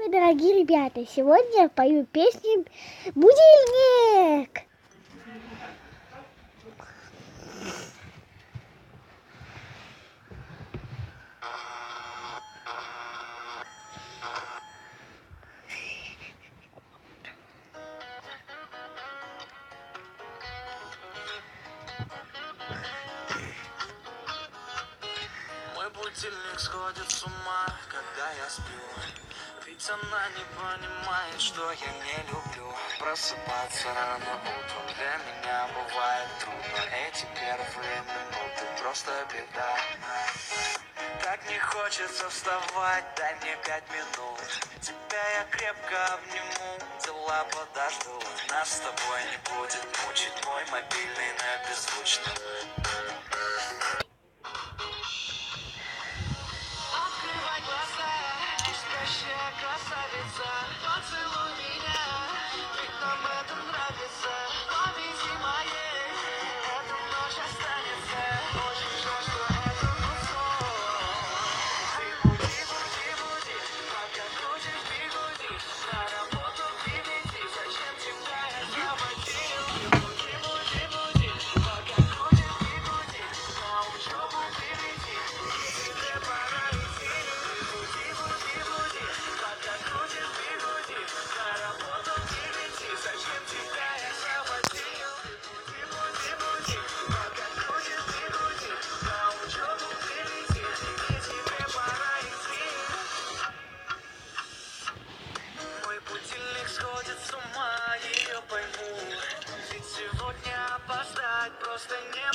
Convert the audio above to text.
Мои дорогие ребята, сегодня я пою песню «Будильник». Мой будильник сходит с ума, когда я сплю. Ведь она не понимает, что я не люблю просыпаться рано утром. Для меня бывает трудно. Эти первые минуты просто беда. Так не хочется вставать, дай мне 5 минут. Тебя я крепко обниму, дела подождут. Нас с тобой не будет мучить мой мобильный на беззвучном. Открывай глаза, спящая красавица, поцелуй меня, ведь нам это нравится. Повези моей, эта ночь останется. Очень жаль, что это был сон. Ты буди, буди, буди, пока крутишь бигуди. На работу приведи, зачем тебя я заводил? Буди, буди, буди, пока крутишь бигуди. На учебу приведи, тебе пора идти. Буди, буди, буди, пока крутишь бигуди. На работу приведи, зачем тебя я заводил? Буди, буди, буди, пока крутишь бигуди. На учебу приведи, тебе пора идти. Мой будильник сходит с ума, ее пойму. Ведь сегодня опоздать просто не